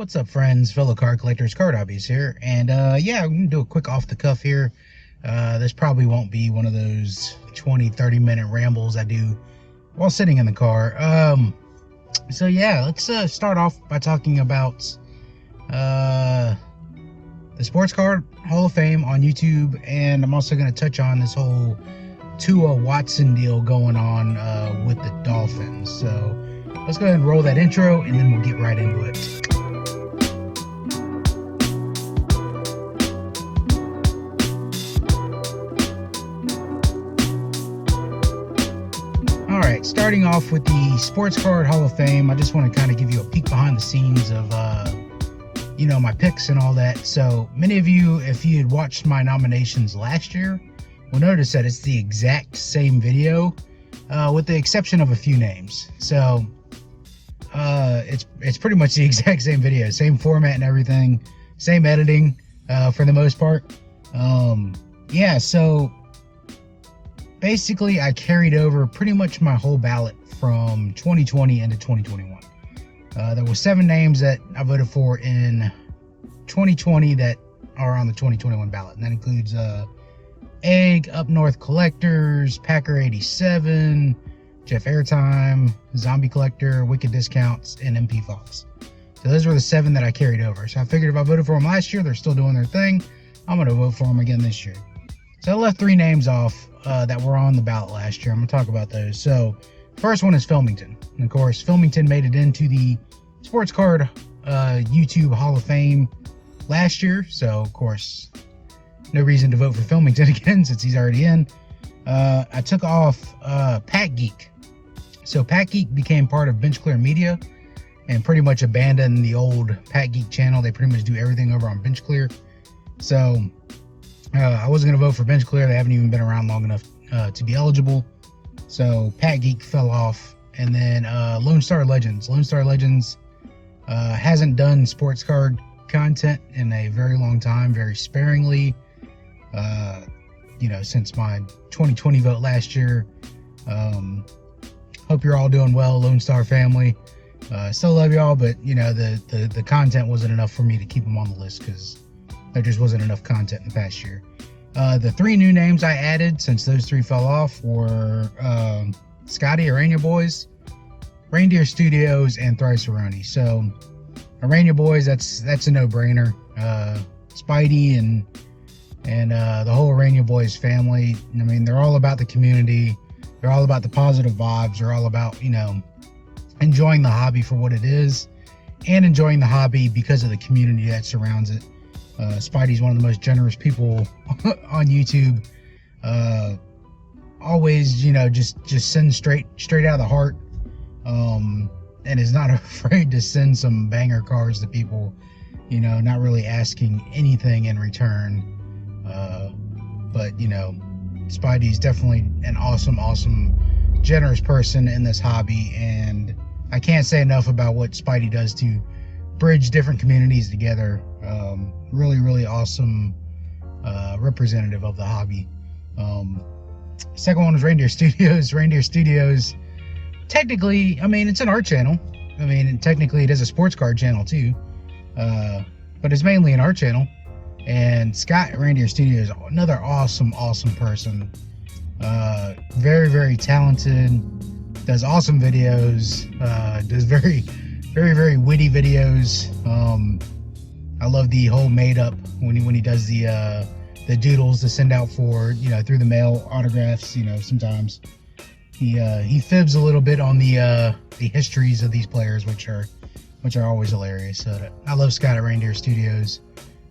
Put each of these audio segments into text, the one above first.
What's up, friends, fellow card collectors, card hobbies here, and yeah, I'm gonna do a quick off the cuff here. This probably won't be one of those 20-30 minute rambles I do while sitting in the car. So yeah, let's start off by talking about the Sports Card Hall of Fame on YouTube, and I'm also gonna touch on this whole Tua Watson deal going on with the Dolphins. So let's go ahead and roll that intro, and then we'll get right into it. Alright, starting off with the Sports Card Hall of Fame, I just want to kind of give you a peek behind the scenes of, my picks and all that. So, many of you, if you had watched my nominations last year, will notice that it's the exact same video, with the exception of a few names. So, it's pretty much the exact same video, same format and everything, same editing, for the most part. Yeah, so basically, I carried over pretty much my whole ballot from 2020 into 2021. There were 7 names that I voted for in 2020 that are on the 2021 ballot, and that includes Egg, Up North Collectors, Packer 87, Jeff Airtime, Zombie Collector, Wicked Discounts, and MP Fox. So those were the 7 that I carried over. So I figured if I voted for them last year, they're still doing their thing, I'm going to vote for them again this year. So I left 3 names off that were on the ballot last year. I'm going to talk about those. So first one is Filmington. And of course, Filmington made it into the Sports Card YouTube Hall of Fame last year. So, of course, no reason to vote for Filmington again since he's already in. I took off Pack Geek. So Pack Geek became part of Bench Clear Media and pretty much abandoned the old Pack Geek channel. They pretty much do everything over on Bench Clear. So I wasn't going to vote for Bench Clear. They haven't even been around long enough to be eligible. So Pack Geek fell off. And then Lone Star Legends. Lone Star Legends hasn't done sports card content in a very long time, very sparingly. Since my 2020 vote last year. Hope you're all doing well, Lone Star family. Still love y'all, but the content wasn't enough for me to keep them on the list because there just wasn't enough content in the past year. The 3 new names I added since those 3 fell off were Scotty Arania Boys, Reindeer Studios, and Thrice Aroni. So Arania Boys, that's a no-brainer. Spidey and the whole Arania Boys family, I mean, they're all about the community. They're all about the positive vibes. They're all about, enjoying the hobby for what it is and enjoying the hobby because of the community that surrounds it. Spidey's one of the most generous people on YouTube. Always, just send straight out of the heart. And is not afraid to send some banger cards to people, not really asking anything in return. But Spidey's definitely an awesome, generous person in this hobby, and I can't say enough about what Spidey does to bridge different communities together. Really awesome representative of the hobby. Second one was Reindeer Studios. Reindeer Studios, technically, I mean, it's an art channel. I mean, technically it is a sports card channel too. But it's mainly an art channel. And Scott at Reindeer Studios, another awesome person. Very talented, does awesome videos, does very witty videos. I love the whole made up when he does the doodles to send out for, through the mail autographs. Sometimes he fibs a little bit on the histories of these players, which are always hilarious. So I love Scott at Reindeer Studios.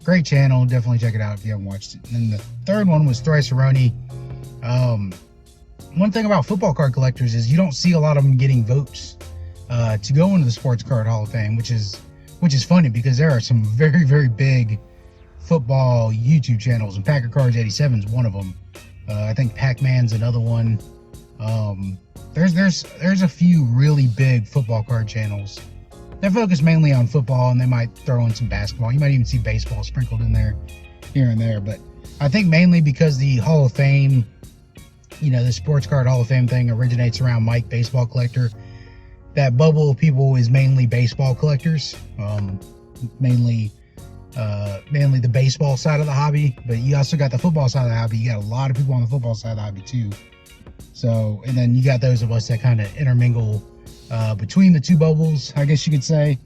Great channel, definitely check it out if you haven't watched it. And the third one was Thrice Aroni. One thing about football card collectors is you don't see a lot of them getting votes to go into the Sports Card Hall of Fame, which is funny because there are some very big football YouTube channels, and Packer Cards 87 is one of them. I think Pac-Man's another one. There's a few really big football card channels that focus mainly on football, and they might throw in some basketball. You might even see baseball sprinkled in there here and there, but I think mainly because the Hall of Fame, the Sports Card Hall of Fame thing originates around Mike, Baseball Collector. That bubble of people is mainly baseball collectors. mainly the baseball side of the hobby, but you also got the football side of the hobby. You got a lot of people on the football side of the hobby too. So, and then you got those of us that kind of intermingle between the two bubbles, I guess you could say.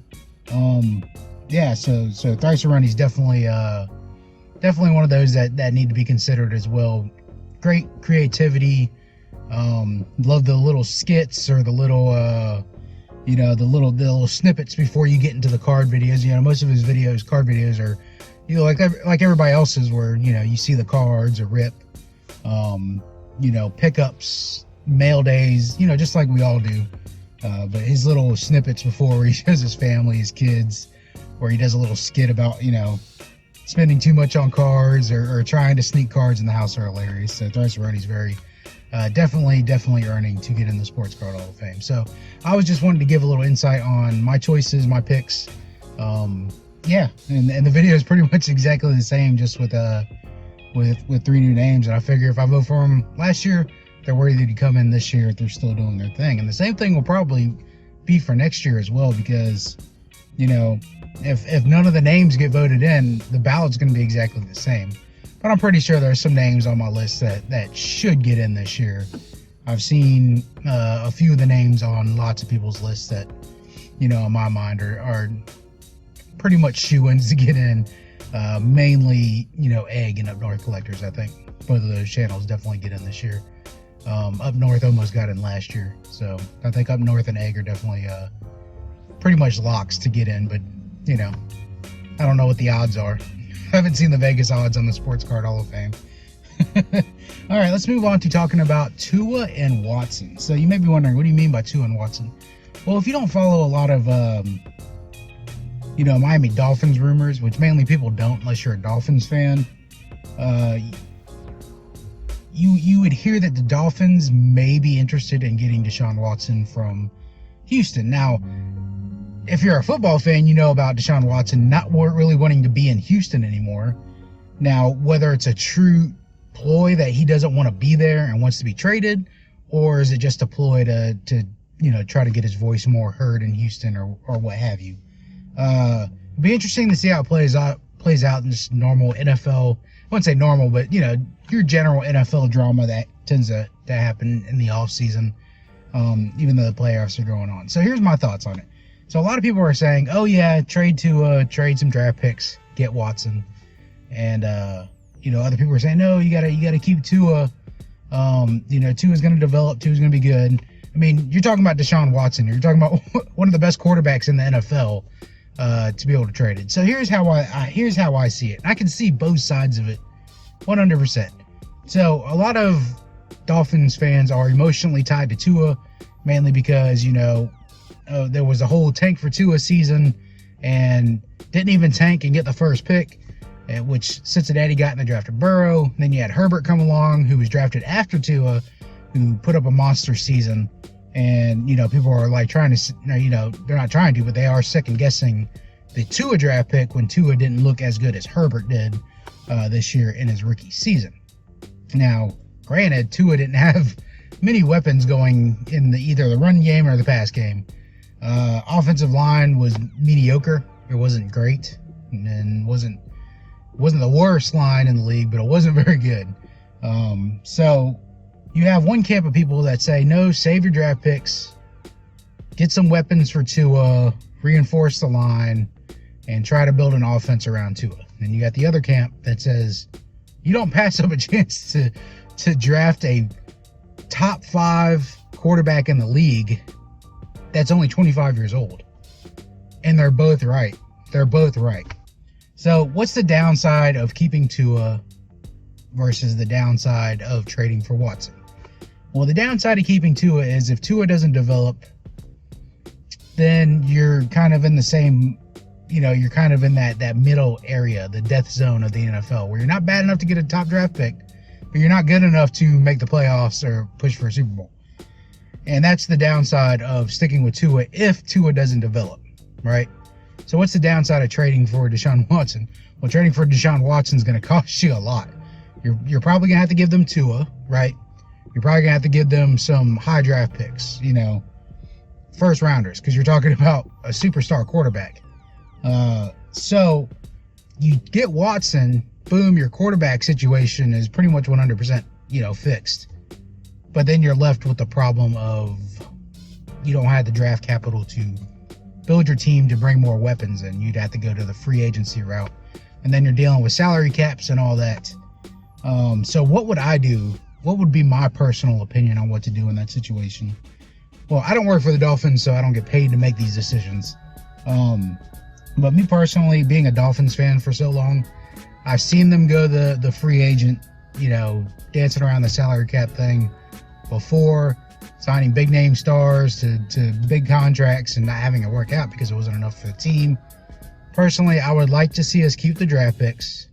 Yeah, so Thrice Runny is definitely one of those that need to be considered as well. Great creativity. Love the little skits or the little the little snippets before you get into the card videos. Most of his card videos are like everybody else's, where you see the cards, a rip, pickups, mail days, just like we all do. But his little snippets before, where he shows his family, his kids, where he does a little skit about spending too much on cards or trying to sneak cards in the house, are hilarious. So Thrice Runny's very definitely earning to get in the Sports Card Hall of Fame. So I was just wanting to give a little insight on my choices, my picks. Yeah, and the video is pretty much exactly the same, just with 3 new names. And I figure if I vote for them last year, they're worthy to come in this year if they're still doing their thing. And the same thing will probably be for next year as well, because if none of the names get voted in, the ballot's going to be exactly the same. But I'm pretty sure there's some names on my list that should get in this year. I've seen a few of the names on lots of people's lists that, in my mind are pretty much shoo-ins to get in. Mainly, Egg and Up North Collectors. I think both of those channels definitely get in this year. Up North almost got in last year. So I think Up North and Egg are definitely pretty much locks to get in. But, I don't know what the odds are. I haven't seen the Vegas odds on the Sports Card Hall of Fame. All right, let's move on to talking about Tua and Watson. So you may be wondering, what do you mean by Tua and Watson? Well, if you don't follow a lot of, Miami Dolphins rumors, which mainly people don't unless you're a Dolphins fan, you would hear that the Dolphins may be interested in getting Deshaun Watson from Houston. Now, if you're a football fan, you know about Deshaun Watson not really wanting to be in Houston anymore. Now, whether it's a true ploy that he doesn't want to be there and wants to be traded, or is it just a ploy to try to get his voice more heard in Houston or what have you. It'll be interesting to see how it plays out in this normal NFL, I wouldn't say normal, but your general NFL drama that tends to happen in the off season, even though the playoffs are going on. So here's my thoughts on it. So a lot of people are saying, oh yeah, trade some draft picks, get Watson. And other people are saying, no, you gotta keep Tua. Tua's gonna develop, Tua's gonna be good. I mean, you're talking about Deshaun Watson. You're talking about one of the best quarterbacks in the NFL, to be able to trade it. So here's how I see it. I can see both sides of it 100%. So a lot of Dolphins fans are emotionally tied to Tua, mainly because, there was a whole tank for Tua season and didn't even tank and get the first pick, which Cincinnati got in the draft of Burrow. Then you had Herbert come along, who was drafted after Tua, who put up a monster season. And, people are like trying to, they're not trying to, but they are second guessing the Tua draft pick when Tua didn't look as good as Herbert did this year in his rookie season. Now, granted, Tua didn't have many weapons going in either the run game or the pass game. Offensive line was mediocre. It wasn't great, and wasn't the worst line in the league, but it wasn't very good. So you have one camp of people that say, no, save your draft picks, get some weapons for Tua, reinforce the line, and try to build an offense around Tua. And you got the other camp that says, you don't pass up a chance to draft a top 5 quarterback in the league that's only 25 years old. And they're both right. So what's the downside of keeping Tua versus the downside of trading for Watson? Well, the downside of keeping Tua is if Tua doesn't develop, then you're kind of in the same, you're kind of in that middle area, the death zone of the NFL, where you're not bad enough to get a top draft pick, but you're not good enough to make the playoffs or push for a Super Bowl. And that's the downside of sticking with Tua if Tua doesn't develop, right? So what's the downside of trading for Deshaun Watson? Well, trading for Deshaun Watson is going to cost you a lot. You're probably going to have to give them Tua, right? You're probably going to have to give them some high draft picks, first rounders, because you're talking about a superstar quarterback. So you get Watson, boom, your quarterback situation is pretty much 100%, fixed. But then you're left with the problem of you don't have the draft capital to build your team to bring more weapons in. You'd have to go to the free agency route. And then you're dealing with salary caps and all that. So what would I do? What would be my personal opinion on what to do in that situation? Well, I don't work for the Dolphins, so I don't get paid to make these decisions. But me personally, being a Dolphins fan for so long, I've seen them go the free agent, dancing around the salary cap thing before, signing big name stars to big contracts and not having it work out because it wasn't enough for the team. Personally, I would like to see us keep the draft picks,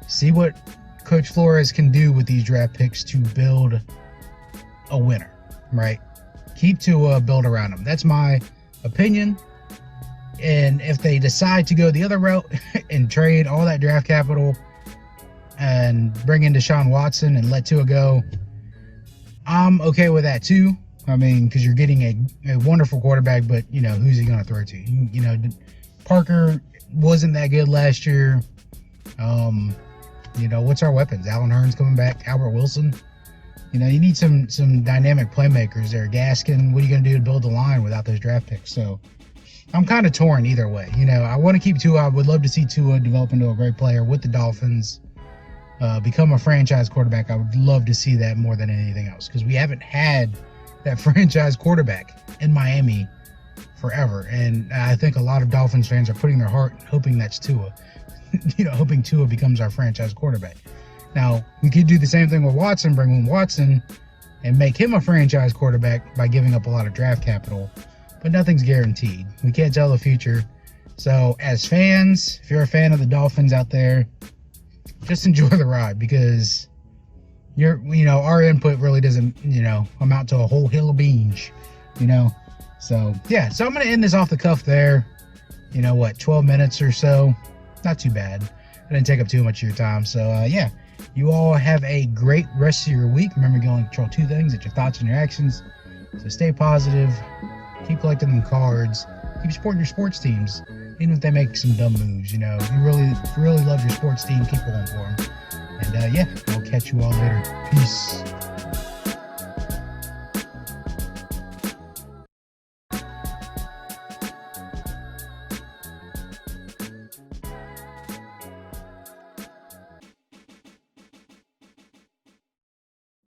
see what Coach Flores can do with these draft picks to build a winner, right? Keep Tua, build around him. That's my opinion. And if they decide to go the other route and trade all that draft capital and bring in Deshaun Watson and let Tua go, I'm okay with that too. I mean, because you're getting a wonderful quarterback, but, who's he going to throw to? Parker wasn't that good last year. What's our weapons? Allen Hurns coming back, Albert Wilson. You need some dynamic playmakers there. Gaskin, what are you going to do to build the line without those draft picks? So I'm kind of torn either way. I want to keep Tua. I would love to see Tua develop into a great player with the Dolphins, become a franchise quarterback. I would love to see that more than anything else because we haven't had that franchise quarterback in Miami forever. And I think a lot of Dolphins fans are putting their heart hoping that's Tua. Hoping Tua becomes our franchise quarterback. Now, we could do the same thing with Watson, bring in Watson and make him a franchise quarterback by giving up a lot of draft capital. But nothing's guaranteed. We can't tell the future. So as fans, if you're a fan of the Dolphins out there, just enjoy the ride because our input really doesn't, amount to a whole hill of beans, So, yeah. So I'm going to end this off the cuff there. 12 minutes or so. Not too bad. I didn't take up too much of your time. So, yeah. You all have a great rest of your week. Remember, you only control two things. It's your thoughts and your actions. So stay positive. Keep collecting them cards. Keep supporting your sports teams. Even if they make some dumb moves, you really love your sports team. Keep going for them. And, yeah, I'll catch you all later. Peace.